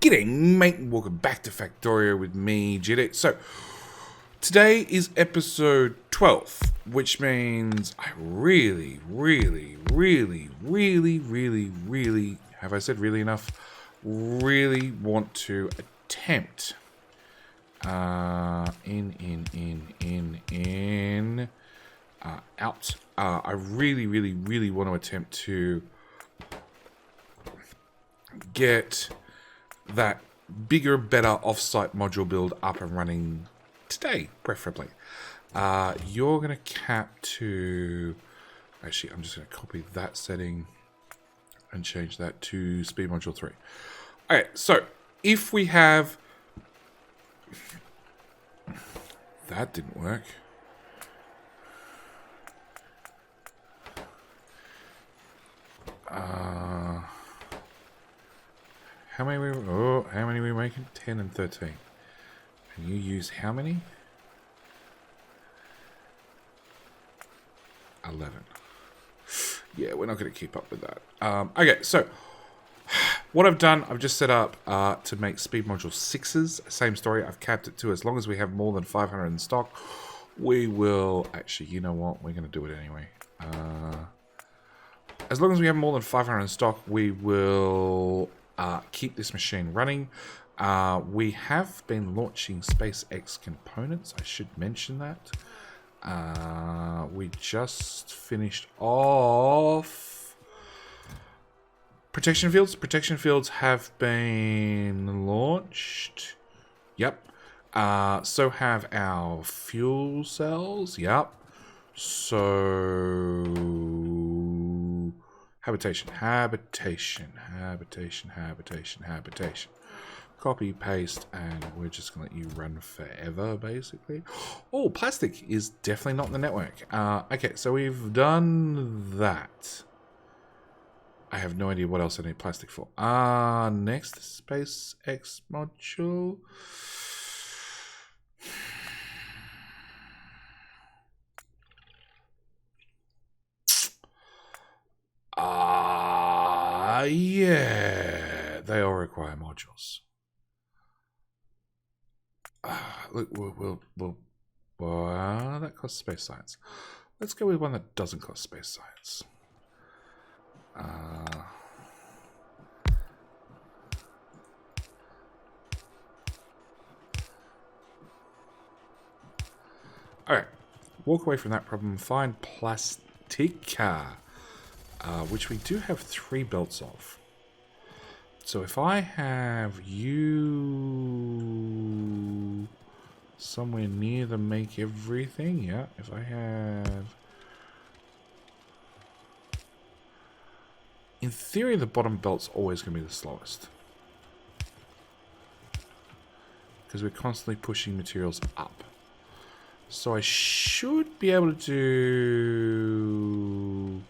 G'day mate, and welcome back to Factorio with me, Jidit. So, today is episode 12, which means I really, have I said really enough? Really want to attempt, out. I really want to attempt to get that bigger, better offsite module build up and running today, preferably. You're going to cap to... Actually, I'm just going to copy that setting and change that to speed module 3. Okay, so if we have... That didn't work. How many are we making? 10 and 13. And you use how many? 11. Yeah, we're not going to keep up with that. Okay, so what I've done, I've just set up to make speed module 6s. Same story, I've capped it to as long as we have more than 500 in stock, we will... Actually, you know what? We're going to do it anyway. As long as we have more than 500 in stock, we will... keep this machine running. We have been launching SpaceX components. I should mention that. We just finished off protection fields. Protection fields have been launched. Yep. So have our fuel cells. Yep. So... Habitation. Copy, paste, and we're just going to let you run forever, basically. Oh, plastic is definitely not in the network. Okay, so we've done that. I have no idea what else I need plastic for. Next, SpaceX module. Yeah, they all require modules. Look, that costs space science. Let's go with one that doesn't cost space science. Alright, walk away from that problem, find plastica. Which we do have 3 belts of. So if I have you somewhere near the make everything, yeah, if I have... In theory, the bottom belt's always going to be the slowest. Because we're constantly pushing materials up. So I should be able to do...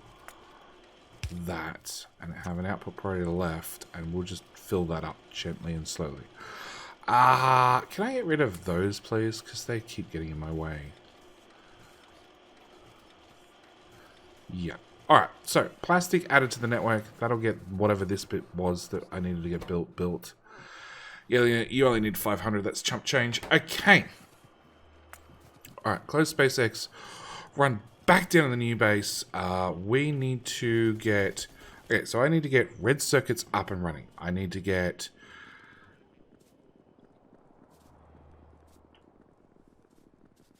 that and have an output priority left, and we'll just fill that up gently and slowly. Can I get rid of those, please? Because they keep getting in my way. Yeah. Alright, so plastic added to the network. That'll get whatever this bit was that I needed to get built. Yeah, you only need 500. That's chump change. Okay. Alright, close SpaceX. Run back down to the new base. We need to get... Okay, so I need to get red circuits up and running. I need to get...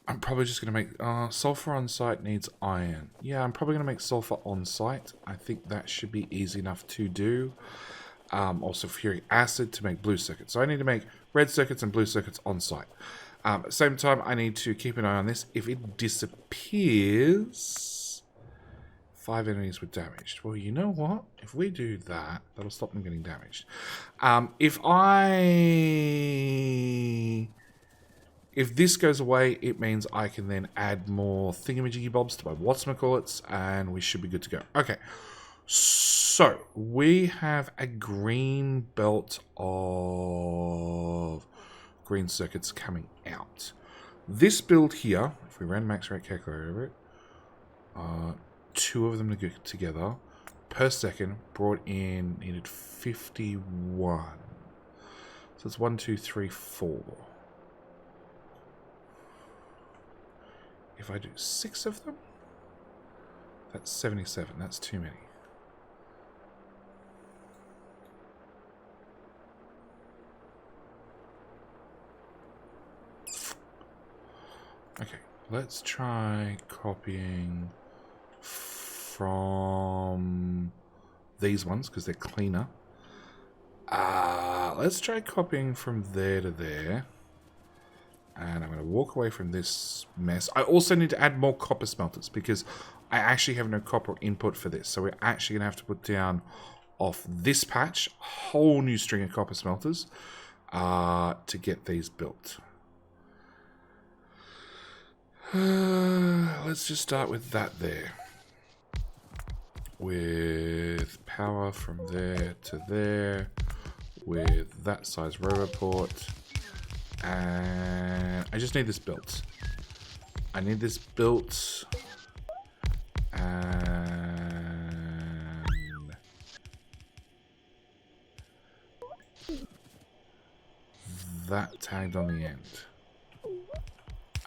I'm probably just going to make... sulfur on site needs iron. Yeah, I'm probably going to make sulfur on site. I think that should be easy enough to do. Also sulfuric acid to make blue circuits. So I need to make red circuits and blue circuits on site. At the same time, I need to keep an eye on this. If it disappears, 5 enemies were damaged. Well, you know what? If we do that, that'll stop them getting damaged. If this goes away, it means I can then add more thingamajiggy bobs to my whatchamacallits, and we should be good to go. Okay, so we have a green belt of green circuits coming out. This build here, if we ran max rate calculator over it, 2 of them to get together per second brought in, needed 51. So it's 1, 2, 3, 4. If I do 6 of them, that's 77. That's too many. Okay, let's try copying from these ones because they're cleaner. Let's try copying from there to there. And I'm going to walk away from this mess. I also need to add more copper smelters because I actually have no copper input for this. So we're actually going to have to put down off this patch a whole new string of copper smelters to get these built. Let's just start with that there. With power from there to there. With that size rover port. And I just need this built. I need this built. And that tagged on the end.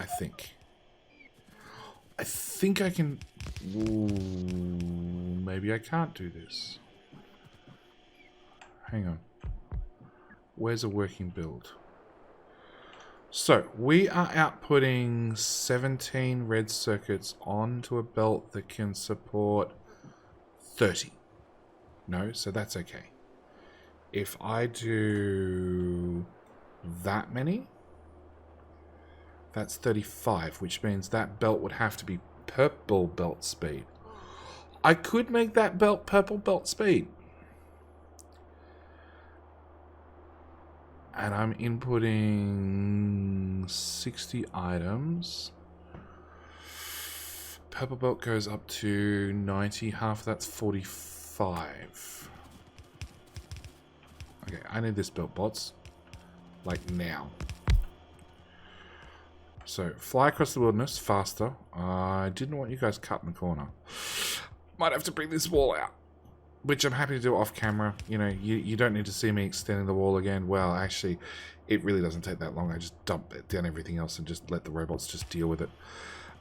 I think. I think I can... Ooh, maybe I can't do this. Hang on. Where's a working build? So, we are outputting 17 red circuits onto a belt that can support 30. No, so that's okay. If I do that many, that's 35, which means that belt would have to be purple belt speed. I could make that belt purple belt speed. And I'm inputting 60 items. Purple belt goes up to 90. Half that's 45. Okay, I need this belt, bots. Like now. So, fly across the wilderness faster. I didn't want you guys cut in the corner. Might have to bring this wall out. Which I'm happy to do off camera. You know, you don't need to see me extending the wall again. Well, actually, it really doesn't take that long. I just dump down everything else and just let the robots just deal with it.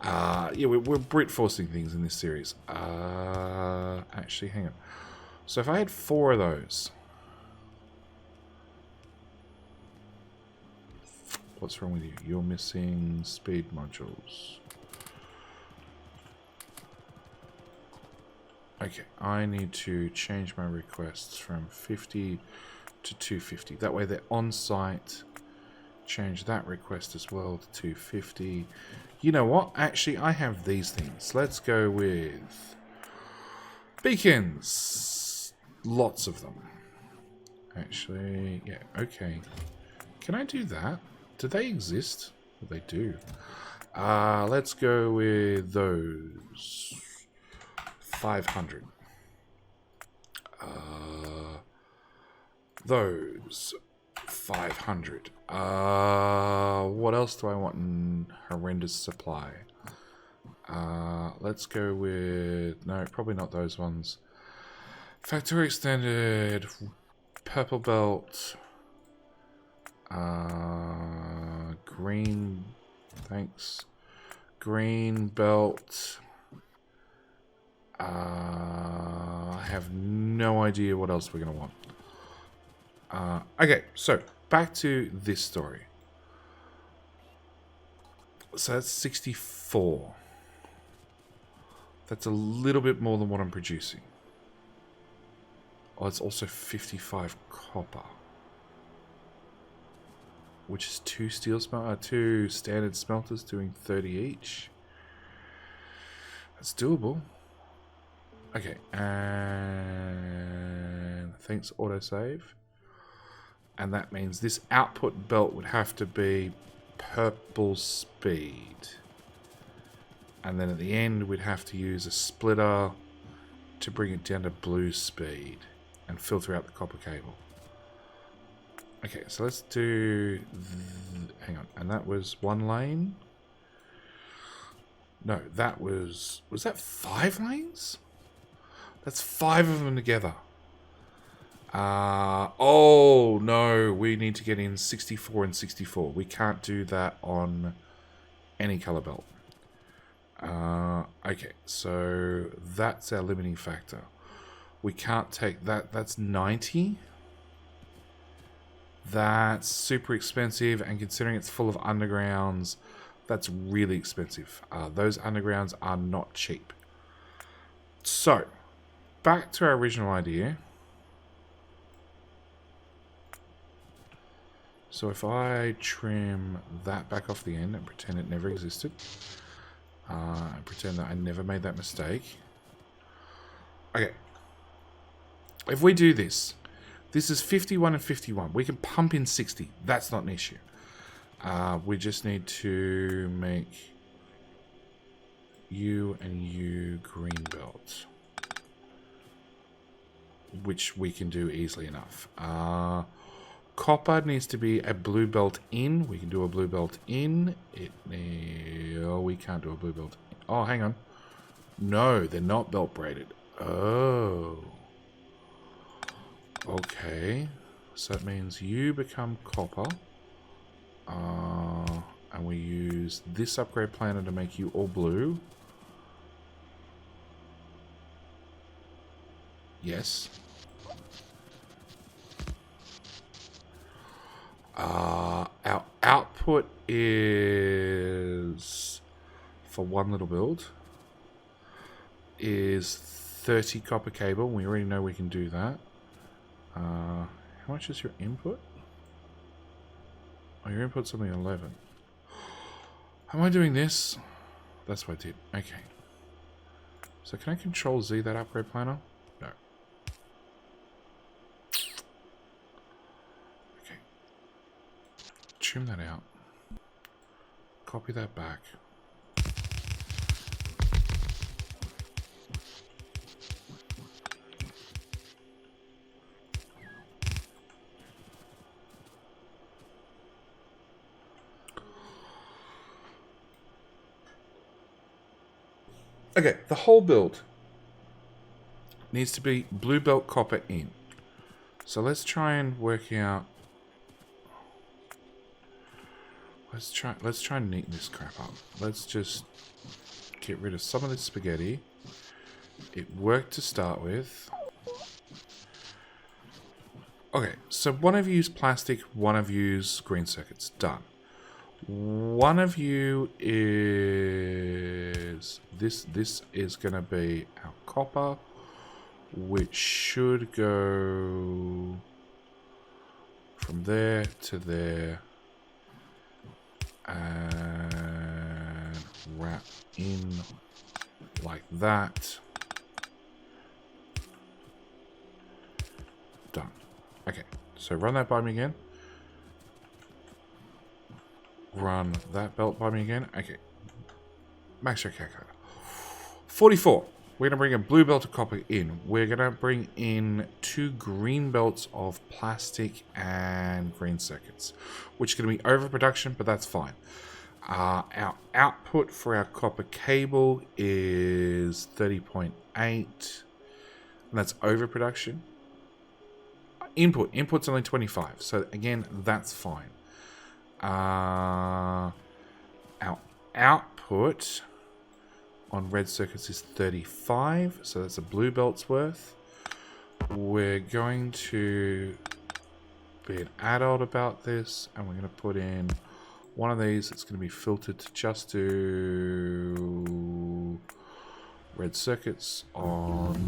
Yeah, we're brute forcing things in this series. Actually, hang on. So if I had 4 of those... What's wrong with you? You're missing speed modules. Okay, I need to change my requests from 50 to 250. That way they're on site. Change that request as well to 250. You know what? Actually, I have these things. Let's go with beacons. Lots of them. Actually, yeah, okay. Can I do that? Do they exist? Well, they do. Let's go with those. 500. Those 500. What else do I want in horrendous supply? Let's go with... No, probably not those ones. Factory Standard. Purple Belt. Green... Thanks. Green Belt. I have no idea what else we're going to want. Okay, so back to this story. So that's 64. That's a little bit more than what I'm producing. Oh, it's also 55 copper. Which is 2 2 standard smelters doing 30 each. That's doable. Okay, and thanks autosave. And that means this output belt would have to be purple speed. And then at the end we'd have to use a splitter to bring it down to blue speed and filter out the copper cable. Okay, so let's do... hang on, and that was 1 lane? No, that was... Was that 5 lanes? That's 5 of them together. Oh, no. We need to get in 64 and 64. We can't do that on any color belt. Okay, so that's our limiting factor. We can't take that. That's 90. That's super expensive, and considering it's full of undergrounds, that's really expensive. Those undergrounds are not cheap. So, back to our original idea. So if I trim that back off the end and pretend it never existed, and pretend that I never made that mistake. Okay. If we do this, this is 51 and 51. We can pump in 60. That's not an issue. We just need to make you and you green belts, which we can do easily enough. Copper needs to be a blue belt in. We can do a blue belt in. Oh, we can't do a blue belt in. Oh, hang on. No, they're not belt braided. Oh. Okay. So that means you become copper. And we use this upgrade planner to make you all blue. Yes. Our output is, for one little build, is 30 copper cable. We already know we can do that. How much is your input? Oh, your input's only 11. Am I doing this? That's what I did. Okay. So can I control Z that upgrade planner? No. Okay. Trim that out. Copy that back. Okay, the whole build needs to be blue belt copper in. So let's try and work out. Let's try and neaten this crap up. Let's just get rid of some of this spaghetti. It worked to start with. Okay, so one of you is plastic, one of you's green circuits. Done. One of you is this is gonna be our copper, which should go from there to there and wrap in like that. Done. Okay, so run that by me again. Run that belt by me again. Okay. Max your calculator. 44. We're going to bring a blue belt of copper in. We're going to bring in 2 green belts of plastic and green circuits, which is going to be overproduction, but that's fine. Our output for our copper cable is 30.8, and that's overproduction. Input's only 25, so again, that's fine. Our output on red circuits is 35, so that's a blue belt's worth. We're going to be an adult about this, and we're going to put in one of these. It's going to be filtered to just do red circuits on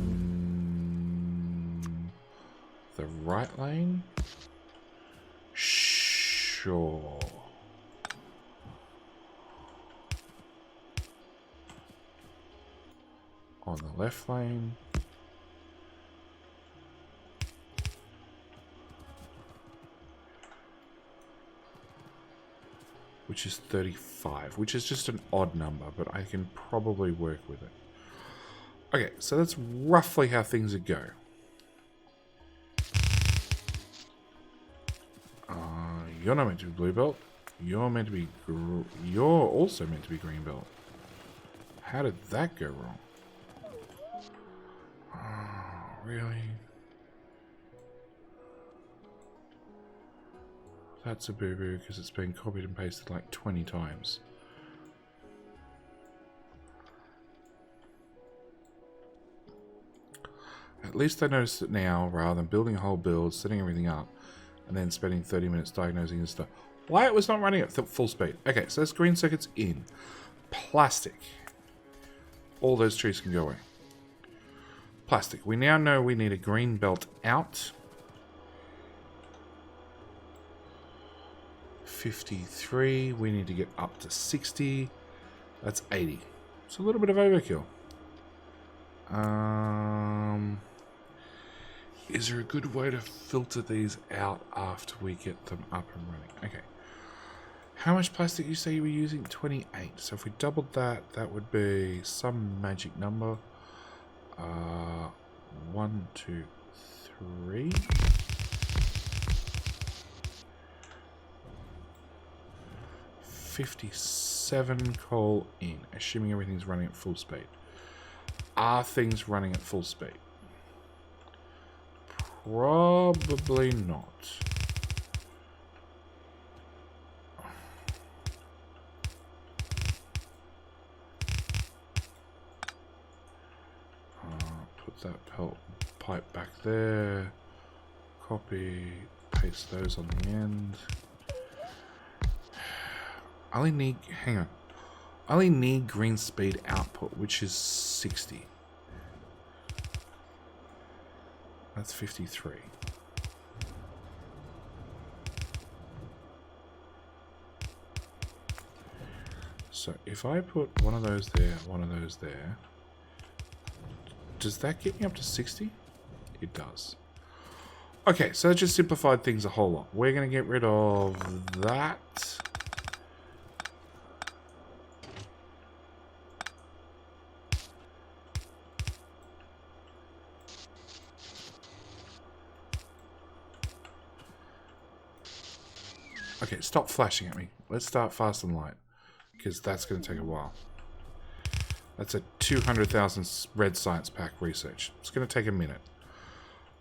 the right lane. Sure. On the left lane. Which is 35, which is just an odd number, but I can probably work with it. Okay, so that's roughly how things would go. You're not meant to be blue belt. You're meant to be. You're also meant to be green belt. How did that go wrong? Oh, really? That's a boo-boo because it's been copied and pasted like 20 times. At least I noticed it now, rather than building a whole build, setting everything up, and then spending 30 minutes diagnosing and stuff. Why it was not running at full speed. Okay, so there's green circuits in. Plastic. All those trees can go away. Plastic. We now know we need a green belt out. 53. We need to get up to 60. That's 80. It's a little bit of overkill. Is there a good way to filter these out after we get them up and running? Okay. How much plastic you say you were using? 28. So if we doubled that, that would be some magic number. 1, 2, 3. $57 coal in, assuming everything's running at full speed. Are things running at full speed? Probably not. Put that pipe back there. Copy, paste those on the end. I only need, hang on. I only need green speed output, which is 60. That's 53. So if I put one of those there, one of those there, does that get me up to 60? It does. Okay, so that just simplified things a whole lot. We're going to get rid of that. Okay, stop flashing at me. Let's start fast and light, because that's going to take a while. That's a 200,000 red science pack research. It's going to take a minute.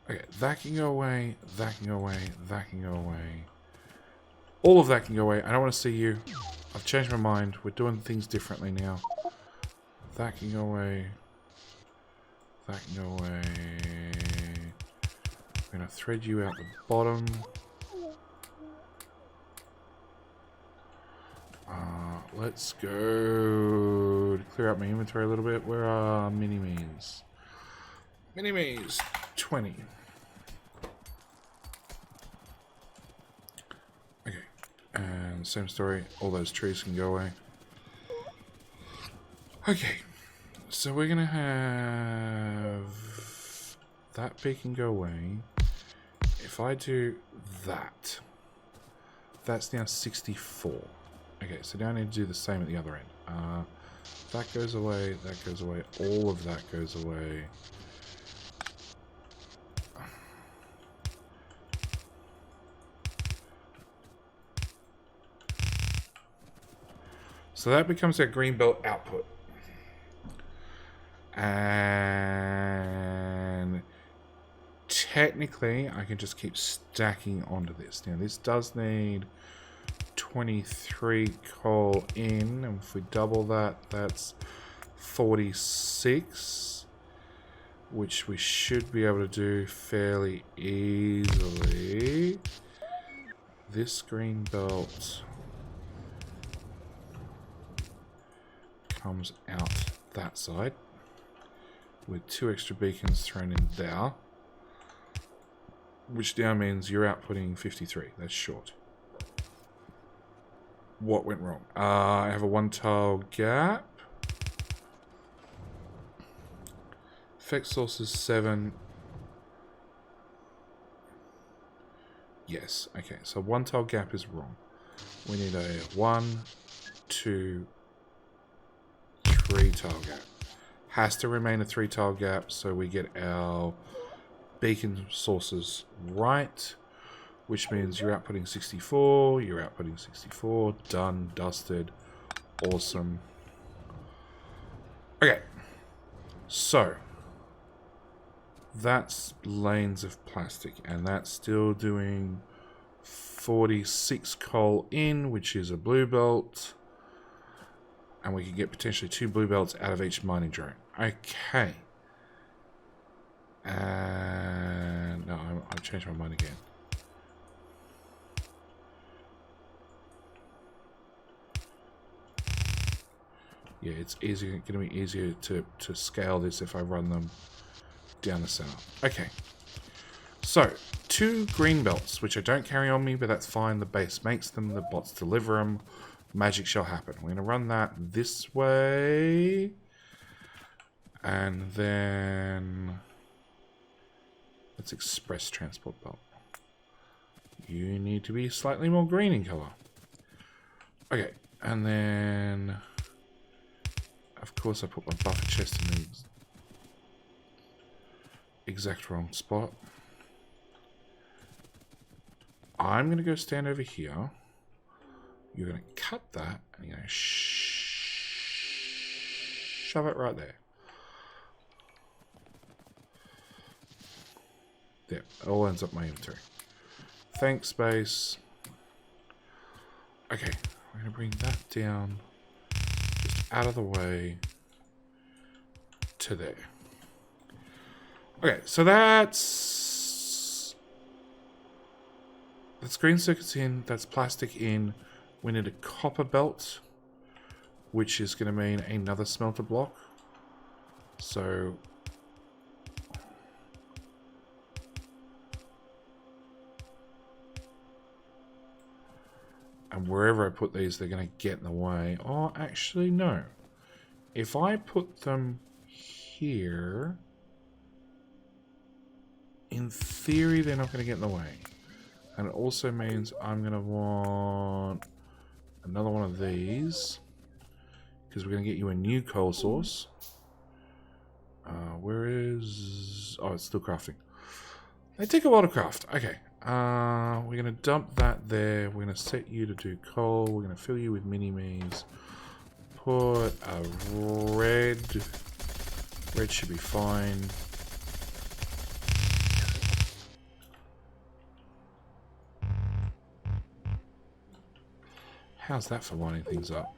Okay, that can go away, that can go away, that can go away. All of that can go away. I don't want to see you. I've changed my mind. We're doing things differently now. That can go away. That can go away. I'm going to thread you out the bottom. Let's go clear out my inventory a little bit. Where are mini-me's? Mini-me's, 20. Okay, and same story. All those trees can go away. Okay, so we're gonna have that peak can go away. If I do that, that's now 64. Okay, so now I need to do the same at the other end. That goes away, that goes away, all of that goes away. So that becomes our green belt output. And technically, I can just keep stacking onto this. Now, this does need 23 coal in, and if we double that, that's 46, which we should be able to do fairly easily. This green belt comes out that side with 2 extra beacons thrown in there, which now means you're outputting 53. That's short. What went wrong? I have a 1 tile gap. Effect source is 7. Yes, okay, so 1 tile gap is wrong. We need a 1, 2, 3 tile gap. Has to remain a 3 tile gap so we get our beacon sources right. Which means you're outputting 64, you're outputting 64, done, dusted, awesome. Okay, so that's lanes of plastic, and that's still doing 46 coal in, which is a blue belt. And we can get potentially 2 blue belts out of each mining drone. Okay. And no, I've changed my mind again. Yeah, it's going to be easier to scale this if I run them down the center. Okay. So, 2 green belts, which I don't carry on me, but that's fine. The base makes them, the bots deliver them. Magic shall happen. We're going to run that this way. And then let's express transport belt. You need to be slightly more green in color. Okay, and then of course I put my buffer chest in the exact wrong spot. I'm going to go stand over here. You're going to cut that and you're going to shove it right there. There, it all ends up my inventory. Thanks, base. Okay, we're going to bring that down just out of the way to there. Okay, so that's green circuits in, that's plastic in. We need a copper belt, which is going to mean another smelter block. So and wherever I put these, they're going to get in the way. Oh, actually, no. If I put them here, in theory, they're not going to get in the way. And it also means I'm going to want another one of these, because we're going to get you a new coal source. Where is... Oh, it's still crafting. They take a while to craft. Okay. We're going to dump that there. We're going to set you to do coal. We're going to fill you with mini-me's. Put a red. Red should be fine. How's that for lining things up?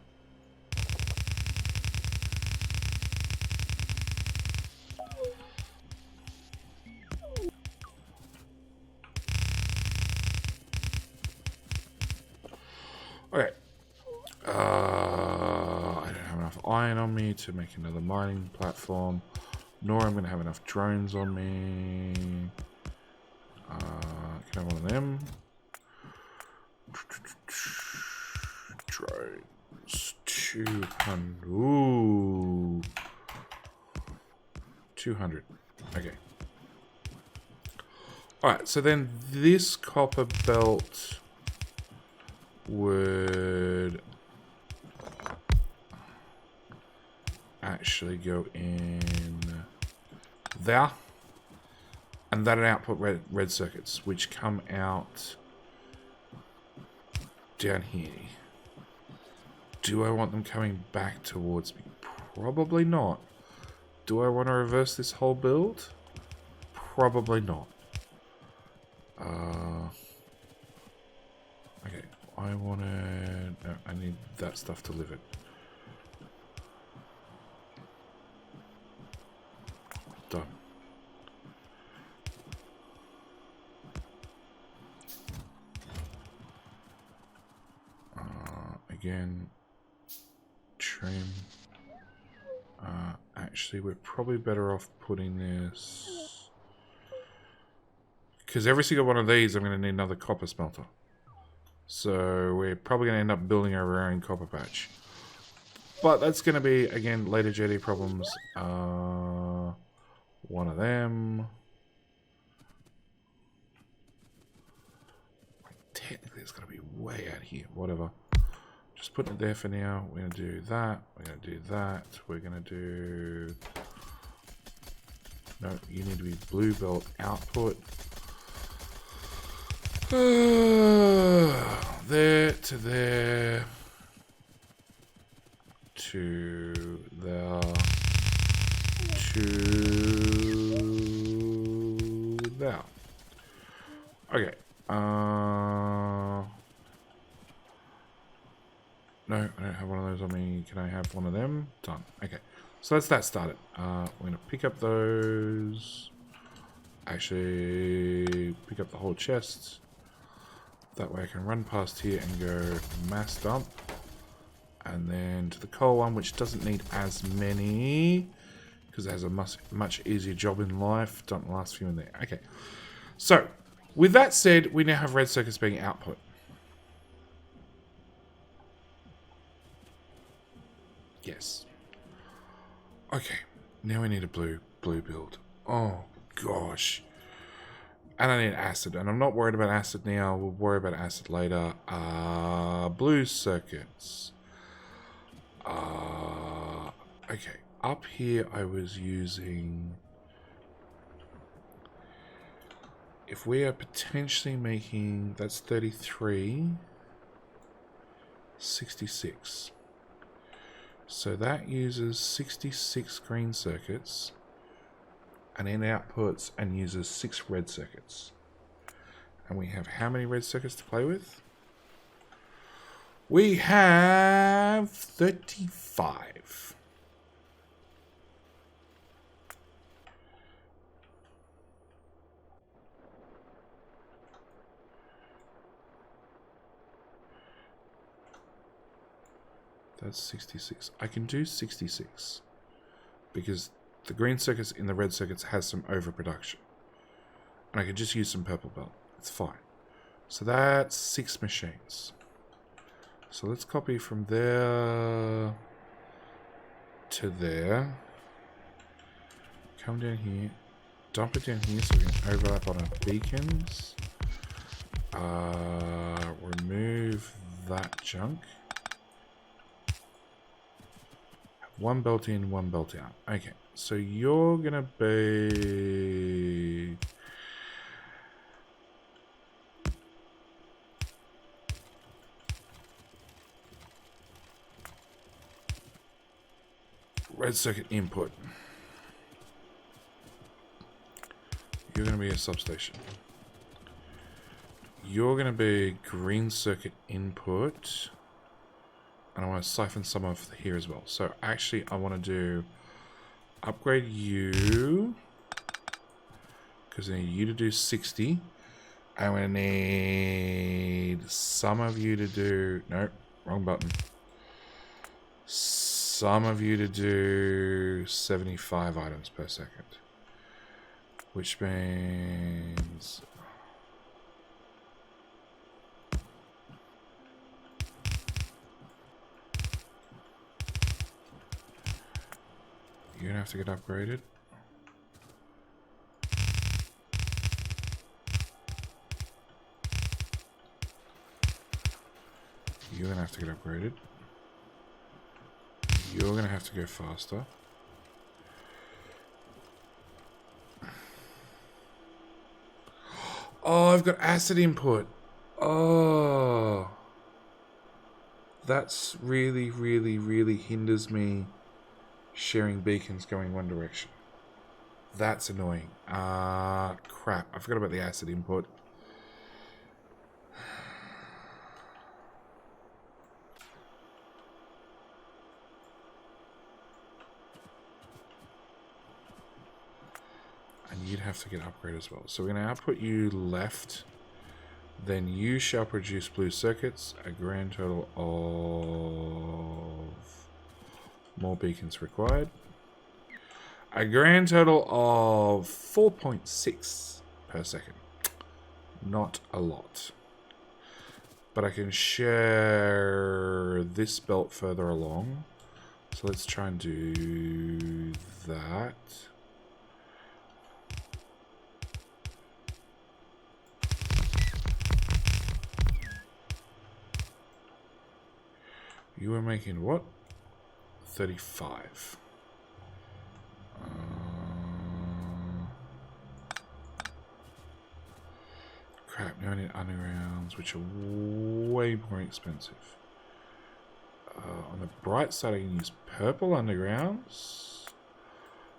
Okay. I don't have enough iron on me to make another mining platform, nor I'm going to have enough drones on me. Can I have one of them? Drones. 200. Ooh. 200. Okay. Alright, so then this copper belt would actually go in there, and that'll output red circuits, which come out down here. Do I want them coming back towards me? Probably not. Do I want to reverse this whole build? Probably not. Okay. I want to... No, I need that stuff delivered. Done. Again, trim. Actually, we're probably better off putting this... Because every single one of these, I'm going to need another copper smelter. So we're probably going to end up building our own copper patch. But that's going to be, again, later jetty problems. One of them. Technically, it's going to be way out here. Whatever. Just putting it there for now. We're going to do that. We're going to do that. We're going to do... No, you need to be blue belt output. There to there to there to there. Okay. me, can I have one of them? Done. Okay. So that's that started. We're going to pick up those. Actually, pick up the whole chest. That way I can run past here and go mass dump. And then to the coal one, which doesn't need as many, because it has a much easier job in life. Dump the last few in there. Okay. So, with that said, we now have red circuits being output. Yes. Okay. Now we need a blue build. Oh, gosh. And I need acid. And I'm not worried about acid now. We'll worry about acid later. Blue circuits. Okay. Up here I was using... If we are potentially making... That's 33. 66. So that uses 66 green circuits. And then outputs and uses 6 red circuits. And we have how many red circuits to play with? We have 35. That's 66. I can do 66 because the green circuits in the red circuits has some overproduction. And I can just use some purple belt. It's fine. So that's 6 machines. So let's copy from there to there. Come down here. Dump it down here so we can overlap on our beacons. Remove that junk. One belt in, one belt out. Okay, so you're gonna be... red circuit input. You're gonna be a substation. You're gonna be green circuit input. And I want to siphon some of here as well. So actually I want to do upgrade you, because I need you to do 60. I'm going to need some of you to do... Nope, wrong button. Some of you to do 75 items per second. Which means... You're going to have to get upgraded. You're going to have to get upgraded. You're going to have to go faster. Oh, I've got acid input. Oh. That's really, really, really hinders me sharing beacons going one direction. That's annoying. Crap. I forgot about the acid input. And you'd have to get upgrade as well. So we're going to output you left. Then you shall produce blue circuits. A grand total of... more beacons required. A grand total of 4.6 per second. Not a lot. But I can share this belt further along. So let's try and do that. You were making what? 35. Crap, now I need undergrounds, which are way more expensive. On the bright side, I can use purple undergrounds.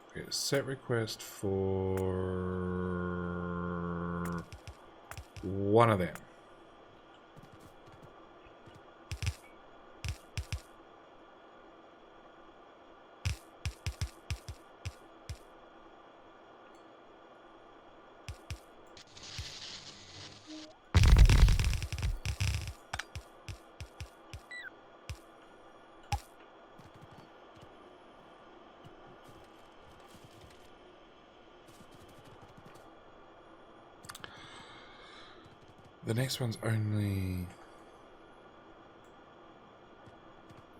Okay, set request for one of them. The next one's only...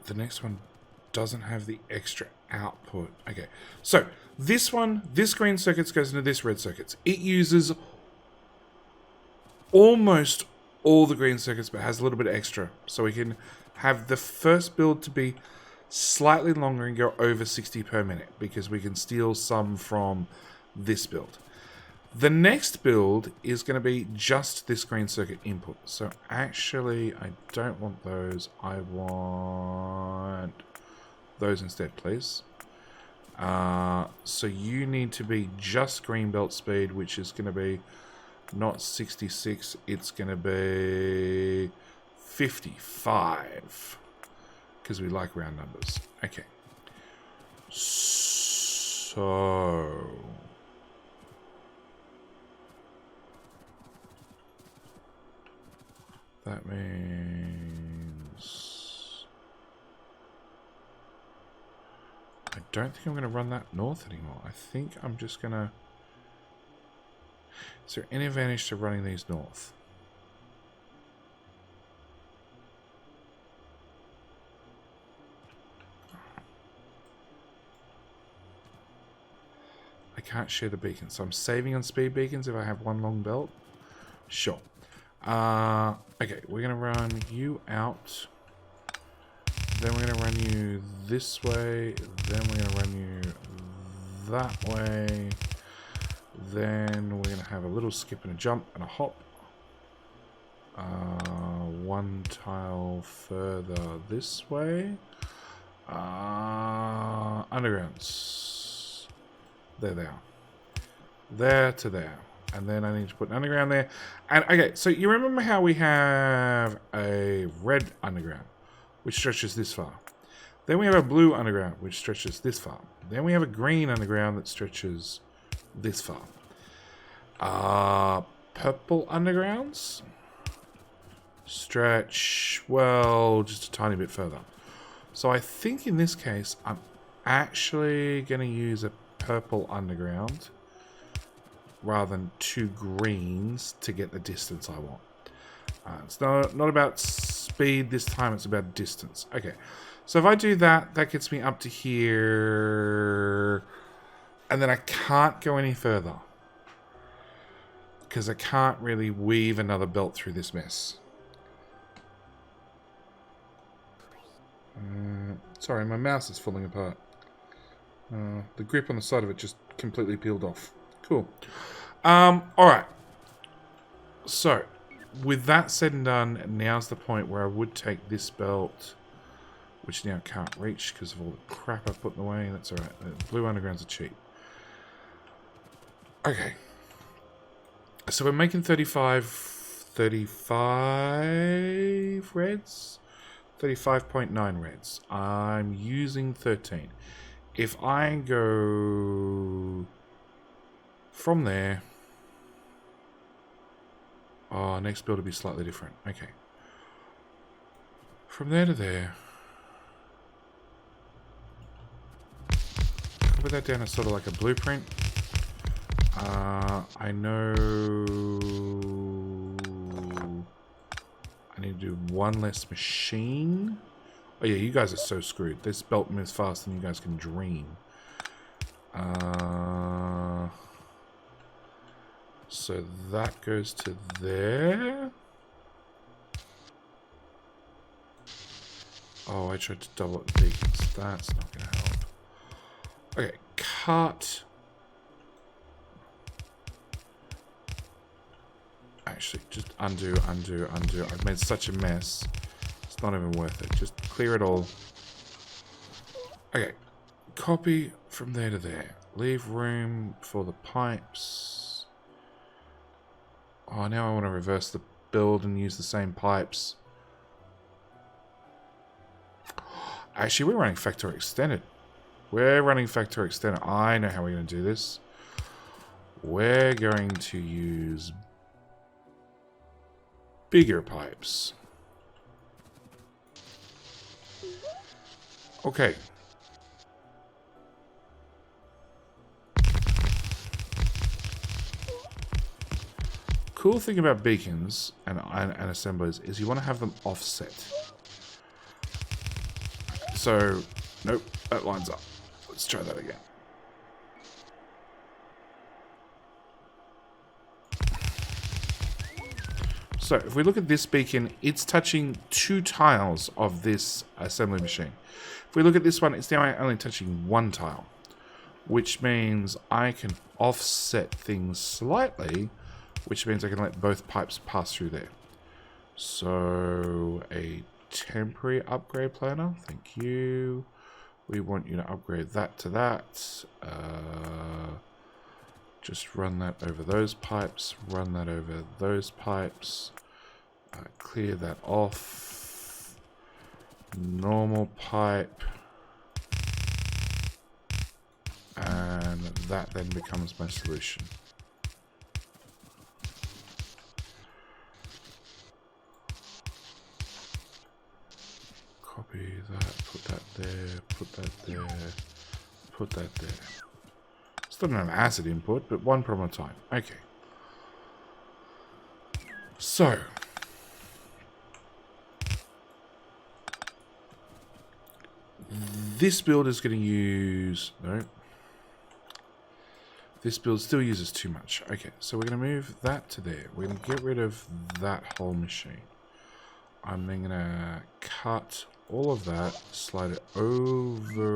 The next one doesn't have the extra output. Okay, so this one, this green circuit goes into this red circuit. It uses almost all the green circuits, but has a little bit extra. So we can have the first build to be slightly longer and go over 60 per minute, because we can steal some from this build. The next build is going to be just this green circuit input. So actually, I don't want those. I want those instead, please. So you need to be just green belt speed, which is going to be not 66. It's going to be 55. Because we like round numbers. Okay. So... that means... I don't think I'm going to run that north anymore. I think I'm just going to... Is there any advantage to running these north? I can't share the beacons, so I'm saving on speed beacons if I have one long belt. Sure. Okay, we're gonna run you out. Then we're gonna run you this way. Then we're gonna run you that way. Then we're gonna have a little skip and a jump and a hop. One tile further this way. Undergrounds. There they are. There to there. And then I need to put an underground there. And okay, so you remember how we have a red underground, which stretches this far. Then we have a blue underground, which stretches this far. Then we have a green underground that stretches this far. Purple undergrounds stretch, well, just a tiny bit further. So I think in this case, I'm actually going to use a purple underground rather than two greens to get the distance I want. It's not about speed this time, it's about distance. Okay, so if I do that, that gets me up to here, and then I can't go any further because I can't really weave another belt through this mess. Sorry, my mouse is falling apart. The grip on the side of it just completely peeled off. Cool. Alright. So, with that said and done, now's the point where I would take this belt, which now can't reach because of all the crap I've put in the way. That's alright. The blue undergrounds are cheap. Okay. So we're making 35 reds? 35.9 reds. I'm using 13. If I go from there... Oh, next build will be slightly different. Okay. From there to there. I'll put that down as sort of like a blueprint. I know... I need to do one less machine. Oh yeah, you guys are so screwed. This belt moves faster than you guys can dream. So that goes to there. Oh, I tried to double up the beacons. That's not going to help. Okay, cut. Actually, just undo. I've made such a mess. It's not even worth it. Just clear it all. Okay, copy from there to there. Leave room for the pipes. Oh, now I want to reverse the build and use the same pipes. Actually, we're running Factorio Extended. We're running Factorio Extended. I know how we're going to do this. We're going to use bigger pipes. Okay. cool thing about beacons and assemblers is you want to have them offset. So, nope, that lines up. Let's try that again. So, if we look at this beacon, it's touching 2 tiles of this assembly machine. If we look at this one, it's now only touching 1 tile, which means I can offset things slightly, which means I can let both pipes pass through there. So, a temporary upgrade planner, thank you. We want you to upgrade that to that. Just run that over those pipes, run that over those pipes. Clear that off. Normal pipe. And that then becomes my solution. Copy that, put that there, put that there, put that there. Still don't have acid input, but one problem at a time. Okay. So. This build is going to use... No. This build still uses too much. Okay, so we're going to move that to there. We're going to get rid of that whole machine. I'm then going to cut all of that, slide it over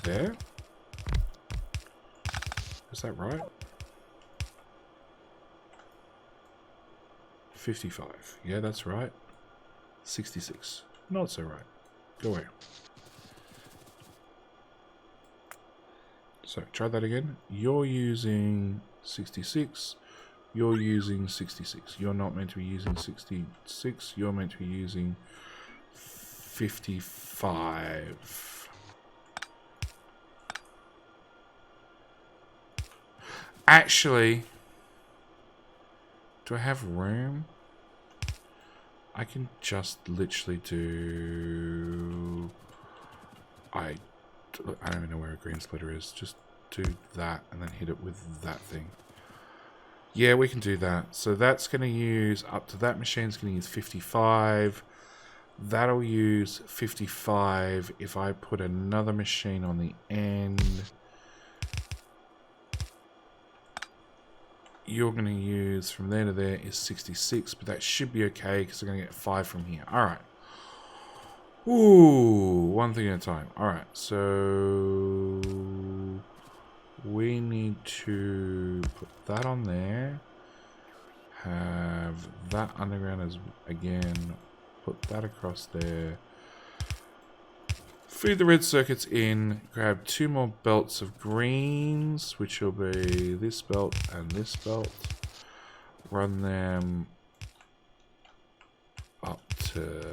there. Is that right? 55. Yeah, that's right. 66. Not so right. Go away. So, try that again. You're using 66. You're using 66. You're not meant to be using 66. You're meant to be using 55. Actually, do I have room? I can just literally do... I don't even know where a green splitter is. Just do that and then hit it with that thing. Yeah, we can do that. So that's going to use up to that machine's going to use 55. That'll use 55 if I put another machine on the end. You're going to use from there to there is 66, but that should be okay because I'm going to get 5 from here. All right. Ooh, one thing at a time. All right, so we need to put that on there. Have that underground as again. Put that across there. Feed the red circuits in. Grab 2 more belts of greens, which will be this belt and this belt. Run them up to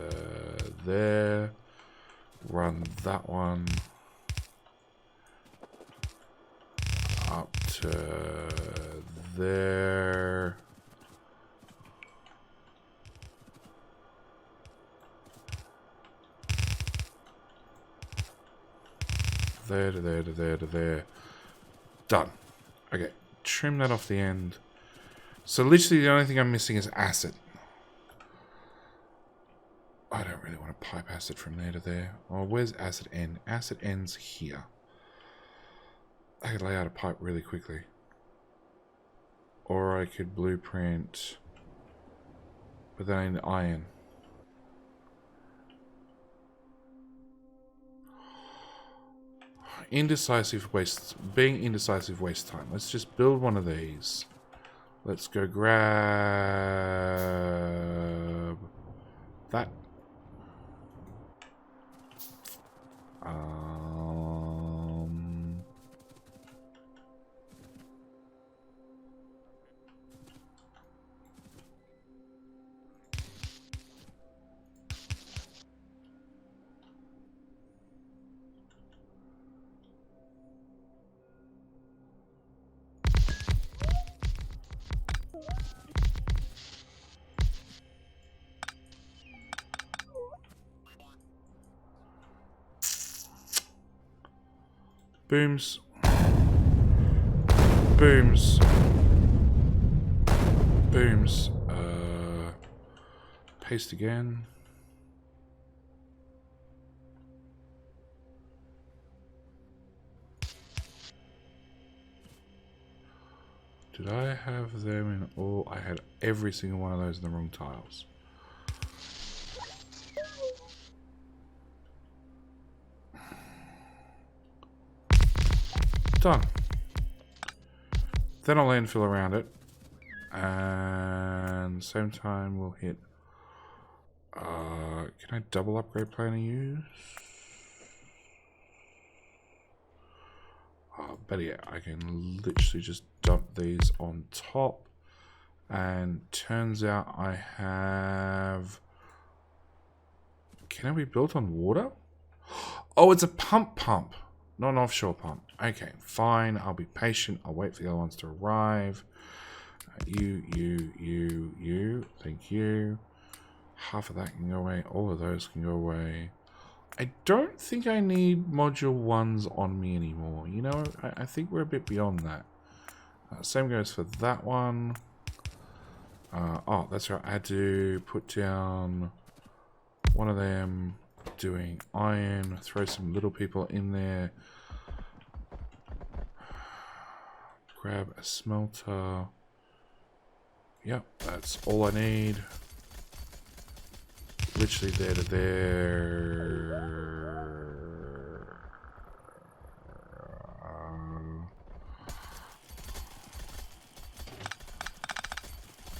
there. Run that one up to there. There to there to there to there. Done. Okay, trim that off the end. So literally the only thing I'm missing is acid. I don't really want to pipe acid from there to there. Oh, where's acid end? Acid ends here. I could lay out a pipe really quickly. Or I could blueprint. But then I need iron. Indecisive waste. Being indecisive waste time. Let's just build one of these. Let's go grab that. Booms. booms. Booms. Paste again. Did I have them in all? I had every single one of those in the wrong tiles. Done. Then I'll landfill around it. And same time we'll hit... can I double upgrade plan and use? Oh, better yet, I can literally just dump these on top. And turns out I have... Can it be built on water? Oh, it's a pump. Not an offshore pump. Okay, fine. I'll be patient. I'll wait for the other ones to arrive. You. Thank you. Half of that can go away. All of those can go away. I don't think I need module 1s on me anymore. You know, I think we're a bit beyond that. Same goes for that one. Oh, that's right. I had to put down one of them doing iron. Throw some little people in there. Grab a smelter. Yep, that's all I need. Literally there to there.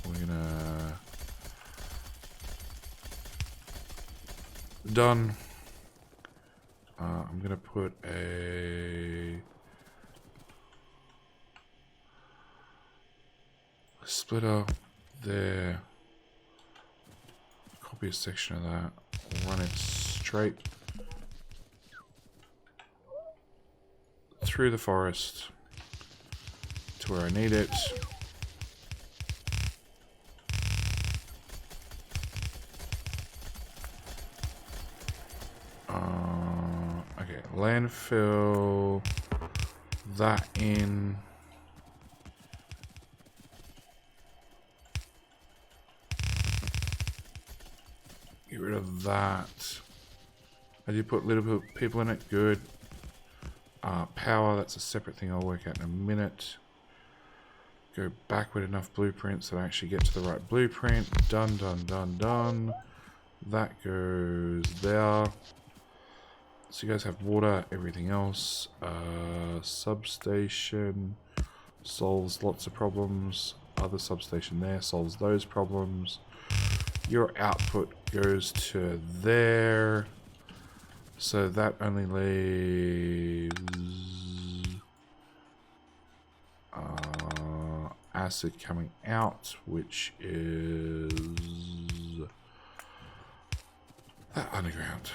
We're gonna... Done. I'm gonna put a... splitter there. Copy a section of that. Run it straight through the forest to where I need it. Okay, landfill that in. Get rid of that. I did put little people in it. Good. Power, that's a separate thing I'll work out in a minute. Go back with enough blueprints that I actually get to the right blueprint. Done. That goes there. So you guys have water, everything else. Substation solves lots of problems. Other substation there solves those problems. Your output goes to there. So that only leaves acid coming out, which is that underground.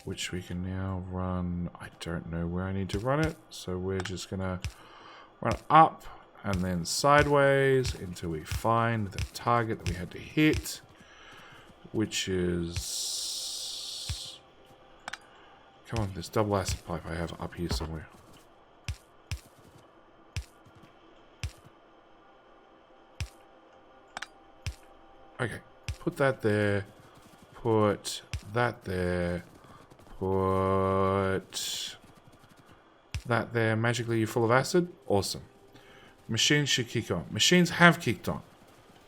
Which we can now run. I don't know where I need to run it, so we're just gonna run up and then sideways until we find the target that we had to hit, which is... Come on, this double acid pipe I have up here somewhere. Okay, put that there, put that there, put that there. Magically you're full of acid? Awesome. Machines should kick on. Machines have kicked on.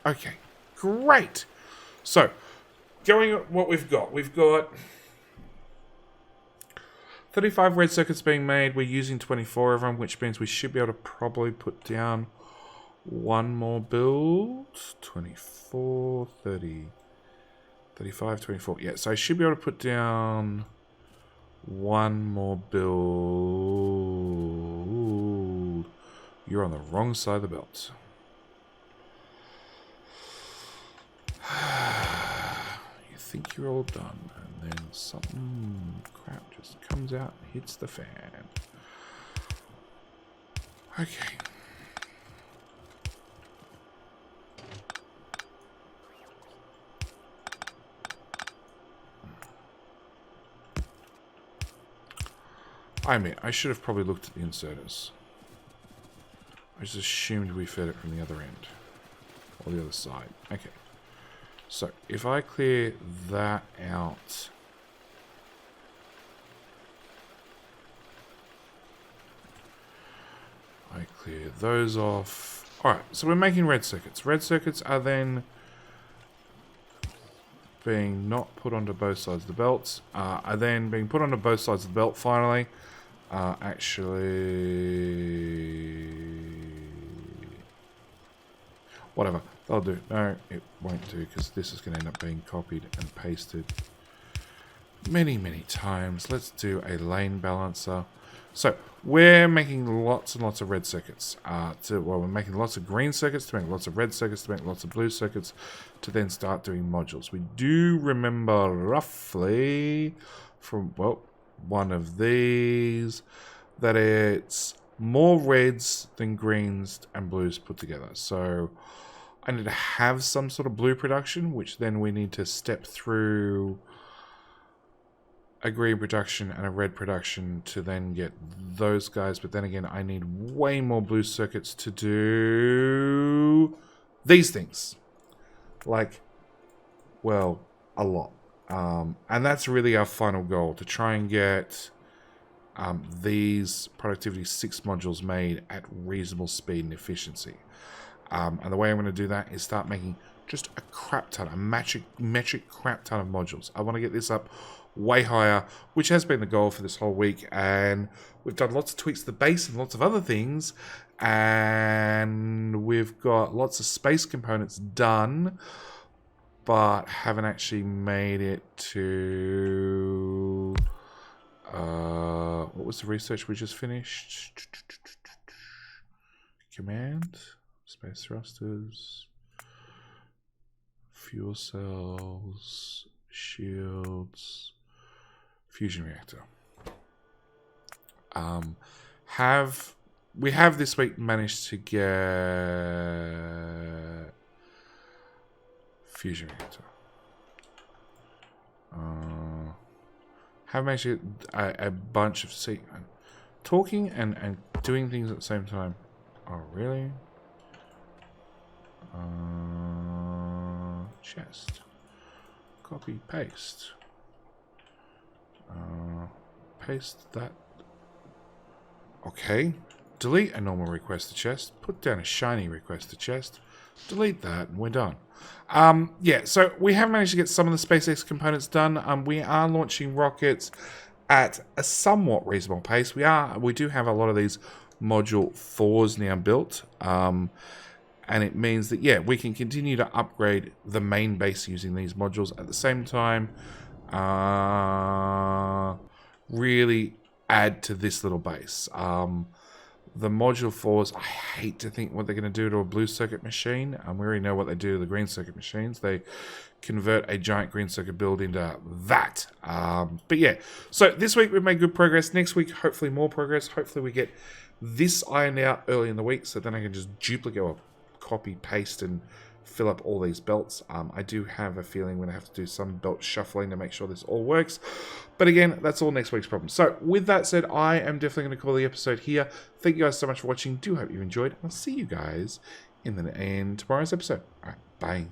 Okay, great. So, going at what we've got. We've got 35 red circuits being made. We're using 24 of them, which means we should be able to probably put down one more build. 24, 30, 35, 24. Yeah, so I should be able to put down one more build. You're on the wrong side of the belt. You think you're all done, and then something crap just comes out and hits the fan. Okay. I mean, I should have probably looked at the inserters. I just assumed we fed it from the other end. Or the other side. Okay. So, if I clear that out... I clear those off. Alright, so we're making red circuits. Red circuits are then being not put onto both sides of the belts. Are then being put onto both sides of the belt finally. Actually... Whatever. They'll do. No, it won't do because this is going to end up being copied and pasted many, many times. Let's do a lane balancer. So, we're making lots and lots of red circuits. We're making lots of green circuits to make lots of red circuits to make lots of blue circuits to then start doing modules. We do remember roughly from, well, one of these that it's more reds than greens and blues put together. So, I need to have some sort of blue production, which then we need to step through a green production and a red production to then get those guys. But then again, I need way more blue circuits to do these things. Like, well, a lot. And that's really our final goal, to try and get these Productivity 6 modules made at reasonable speed and efficiency. And the way I'm going to do that is start making just a crap ton, a metric crap ton of modules. I want to get this up way higher, which has been the goal for this whole week. And we've done lots of tweaks to the base and lots of other things. And we've got lots of space components done, but haven't actually made it to... what was the research we just finished? Command... Space thrusters, fuel cells, shields, fusion reactor. We have this week managed to get fusion reactor. Have managed to get a bunch of talking and doing things at the same time. Oh really? Chest. Copy, paste. Paste that. Okay. Delete a normal request to chest. Put down a shiny request to chest. Delete that, and we're done. Yeah, so we have managed to get some of the SpaceX components done. We are launching rockets at a somewhat reasonable pace. We do have a lot of these Module 4s now built. And it means that, yeah, we can continue to upgrade the main base using these modules at the same time. Really add to this little base. The Module 4s, I hate to think what they're going to do to a blue circuit machine. We already know what they do to the green circuit machines. They convert a giant green circuit build into that. But yeah, so this week we've made good progress. Next week, hopefully more progress. Hopefully we get this ironed out early in the week so then I can just duplicate or copy, paste, and fill up all these belts. I do have a feeling we're going to have to do some belt shuffling to make sure this all works. But again, that's all next week's problem. So with that said, I am definitely going to call the episode here. Thank you guys so much for watching. Do hope you enjoyed. I'll see you guys in tomorrow's episode. All right, bye.